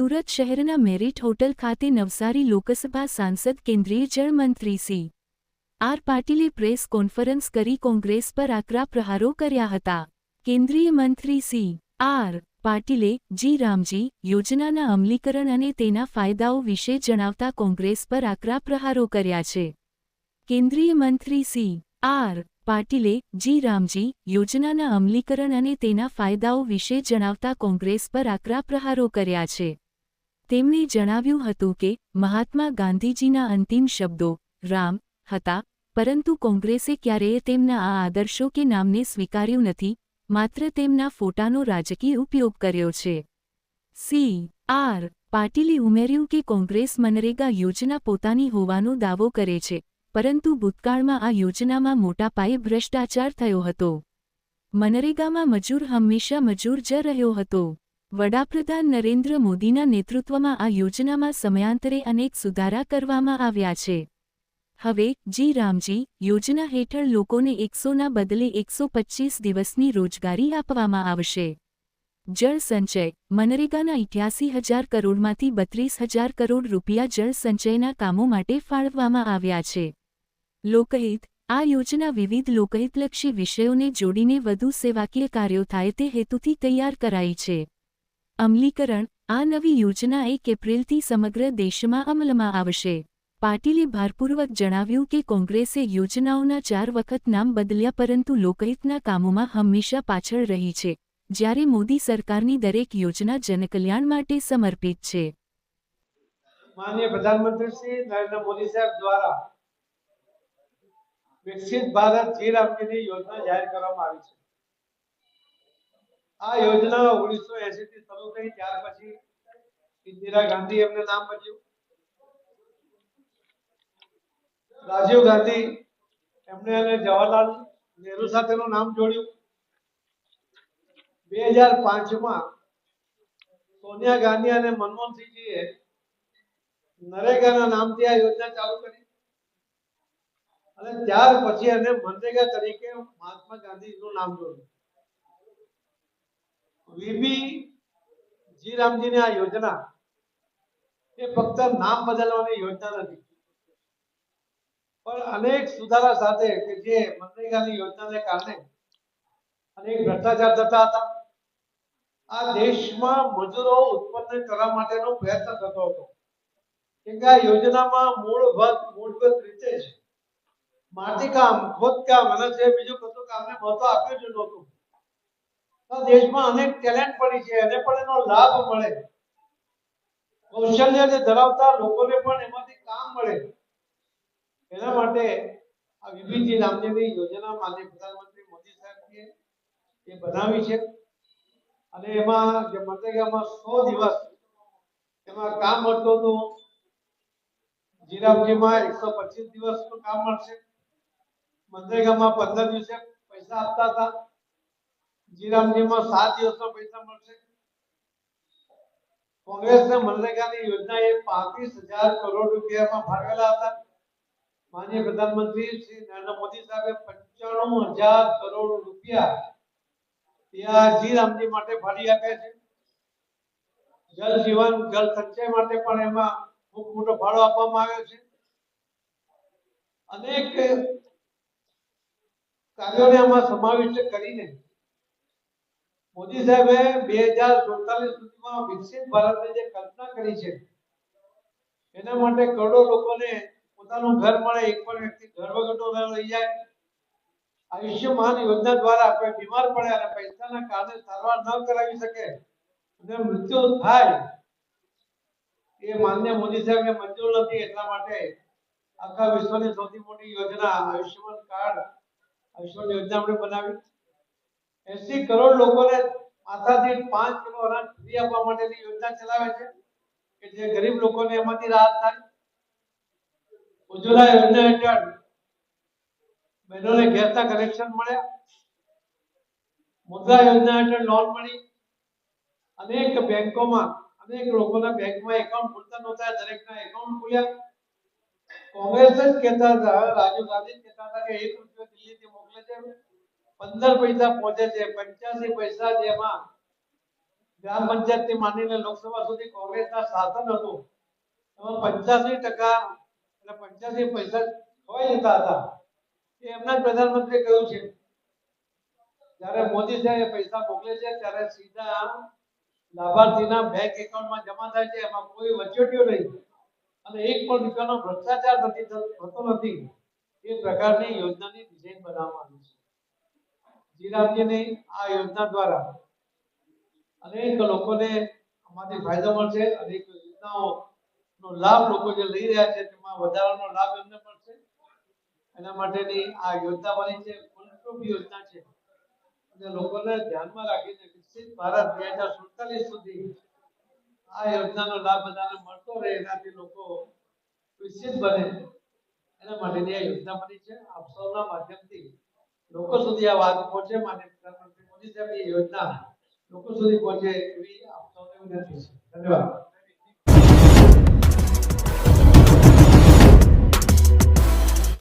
સુરત શહેરના merit hotel ખાતે નવસારી લોકસભા સાંસદ કેન્દ્રીય જળમંત્રી સી આર પાટીલે પ્રેસ કોન્ફરન્સ કરી કોંગ્રેસ પર આકરા પ્રહારો કર્યા હતા. કેન્દ્રીય મંત્રી સી આર પાટીલે જી રામજી યોજનાના અમલીકરણ અને તેના ફાયદાઓ વિશે જણાવતા કોંગ્રેસ પર આકરા પ્રહારો કર્યા છે. કેન્દ્રીય મંત્રી સી આર પાટીલે જી રામજી યોજનાના અમલીકરણ અને તેના ફાયદાઓ વિશે જણાવતા કોંગ્રેસ પર આકરા પ્રહારો કર્યા છે. તેમણે જણાવ્યું હતું કે મહાત્મા ગાંધીજીના અંતિમ શબ્દો રામ હતા, પરંતુ કોંગ્રેસે ક્યારેય તેમના આ આદર્શો કે નામને સ્વીકાર્યું નથી, માત્ર તેમના ફોટાનો રાજકીય ઉપયોગ કર્યો છે. સી આર પાટીલે ઉમેર્યું કે કોંગ્રેસ મનરેગા યોજના પોતાની હોવાનો દાવો કરે છે, પરંતુ ભૂતકાળમાં આ યોજનામાં મોટા પાયે ભ્રષ્ટાચાર થયો હતો. મનરેગામાં મજૂર હંમેશા મજૂર જ રહ્યો હતો. વડાપ્રધાન નરેન્દ્ર મોદીના નેતૃત્વમાં આ યોજનામાં સમયાંતરે અનેક સુધારા કરવામાં આવ્યા છે. હવે જી રામજી યોજના હેઠળ લોકોને 100ના બદલે 125 દિવસની રોજગારી આપવામાં આવશે. જળ સંચય મનરેગાના 88,000 કરોડમાંથી 32,000 કરોડ રૂપિયા જળ સંચયના કામો માટે ફાળવવામાં આવ્યા છે. લોકહિત આ યોજના વિવિધ લોકહિતલક્ષી વિષયોને જોડીને વધુ સેવાકીય કાર્યો થાય તે હેતુથી તૈયાર કરાઈ છે. અમલીકરણ આ નવી યોજના 1 એપ્રિલથી સમગ્ર દેશમાં અમલમાં આવશે. પાટીલે ભારપૂર્વક જણાવ્યું કે કોંગ્રેસે યોજનાઓના 4 વખત નામ બદલ્યા, પરંતુ લોકહિતના કામોમાં હંમેશા પાછળ રહી છે, જ્યારે મોદી સરકારની દરેક યોજના જનકલ્યાણ માટે સમર્પિત છે. માનનીય પ્રધાનમંત્રી શ્રી નરેન્દ્ર મોદી સાહેબ દ્વારા વિકસિત ભારત જી રામજીની યોજના જાહેર કરવામાં આવી છે. આ યોજના 1980 થી શરૂ થઈ, ત્યાર પછી ઇન્દિરા ગાંધી એમને નામ બદલ્યું, રાજીવ ગાંધી એમણે અને જવાહરલાલ નહેરુ સાથેનું નામ જોડ્યું. 2005માં સોનિયા ગાંધી અને મનમોહનસિંહજીએ નરેગાના નામથી આ યોજના ચાલુ કરી અને ત્યાર પછી એને મનરેગા તરીકે મહાત્મા ગાંધીનું નામ જોડ્યું. વીબી જી રામજીની આ યોજના એ ફક્ત નામ બદલવાની યોજના નથી, પણ અનેક સુધારા સાથે કે જે મનરેગાની યોજનાને કારણે અનેક ભ્રષ્ટાચાર થતા હતા. આ દેશમાં મજૂરો ઉત્પન્ન કરવા માટેનો પ્રયત્ન થતો હતો, કે આ યોજનામાં મૂળભૂત રીતે જ માટીકામ, ખોદકામ અને જે બીજું કશું કામને મહત્વ આપ્યું જ નહોતું. તો દેશમાં અનેક ટેલેન્ટ પડી છે, એને પણ એનો લાભ મળે, કૌશલ્ય ધરાવતા લોકોને પણ એમાંથી કામ મળે, એના માટે આ વીબીજી રામજીની યોજના માનનીય પ્રધાનમંત્રી મોદી સાહેબે એ બનાવી છે. અને એમાં જે મનરેગામાં 100 દિવસ એમાં કામ મળતું હતું, જી રામજીમાં 125 દિવસનું કામ મળશે. મનરેગામાં 15 દિવસે પૈસા આપતા હતા, જી રામજીમાં 7 દિવસના પૈસા મળશે. કોંગ્રેસના મનરેગાની યોજના એ 35,000 કરોડ રૂપિયામાં ફાળવેલા હતા. માનનીય પ્રધાનમંત્રી શ્રી નરેન્દ્ર મોદી સાહેબે 95,000 કરોડ રૂપિયા જી રામજી માટે ફાળી આપ્યા છે. જલ જીવન જલ સંચય માટે પણ એમાં ખૂબ મોટો ફાળો આપવામાં આવ્યો છે. અનેક કાર્યોને આમાં સમાવિષ્ટ કરીને મોદી સાહેબે 2047 સુધીમાં વિકસિત ભારતની જે કલ્પના કરી છે, એના માટે કરોડો લોકોને પોતાનું ઘર મળે, એક પણ વ્યક્તિ ઘર વગરનો ન રહી જાય. આયુષ્યમાન યોજના દ્વારા કોઈ બીમાર પડે અને પૈસાના કારણે સારવાર ન કરાવી શકે અને મૃત્યુ થાય, એ માન્ય મોદી સાહેબને મંજૂર નથી. એટલા માટે આખા વિશ્વની સૌથી મોટી યોજના આયુષ્યમાન કાર્ડ, આયુષ્યમાન યોજના આપણે બનાવી. 80 કરોડ લોકોને માથાથી 5 કિલો અનાજ ફ્રી આપવા માટેની યોજના ચલાવે છે, કે જે ગરીબ લોકોને એમાંથી રાહત થાય. ઉજ્જવલા યોજના હેઠળ બહેનોને ગેસના કનેક્શન મળ્યા. મુદ્રા યોજના હેઠળ લોન મળી. અનેક બેંકોમાં અનેક લોકોના બેંકમાં એકાઉન્ટ ખુલતા નહોતા, દરેકના એકાઉન્ટ ખુલ્યા. કોંગ્રેસ જ કહેતા હતા, રાજીવ ગાંધી કહેતા હતા કે 1 રૂપિયો દિલ્હીથી મોકલે છે, 15 પૈસા પહોંચે છે, 85 પૈસા જેમાં ગ્રામ પંચાયતથી માંડીને લોકસભા સુધી કોંગ્રેસના શાસન હતું એમાં 85% એટલે 85% ખોવાઈ જતા હતા. એ એમના જ પ્રધાનમંત્રીએ કહ્યું છે જ્યારે મોદી સાહેબ પૈસા મોકલે છે ત્યારે સીધા લાભાર્થીના બેંક એકાઉન્ટમાં જમા થાય છે, એમાં કોઈ વચોટિયો નહીં અને એક પણ રૂપિયાનો ભ્રષ્ટાચાર થતો નથી. એ પ્રકારની યોજનાની ડિઝાઇન બનાવવામાં આવી છે. જીરામજીની આ યોજના દ્વારા અનેક લોકોને આમાંથી ફાયદો મળશે. અનેક યોજનાઓનો લાભ લોકો જે લઈ રહ્યા છે તેમાં વધારાનો લાભ એમને મળશે. એના માટેની આ યોજના બની છે, ફૂલપ્રૂફ યોજના છે અને લોકોને ધ્યાનમાં રાખીને વિકસિત ભારત 2047 સુધી આ યોજનાનો લાભ બધાને મળતો રહે, એનાથી લોકો વિકસિત બને એના માટેની આ યોજના બની છે. આપ સૌના માધ્યમથી લોકો સુધી આ વાત પહોંચે, માનનીય પ્રધાનમંત્રી મોદી સાહેબની યોજના લોકો સુધી પહોંચે એવી આપ સૌને વિનંતી છે. ધન્યવાદ.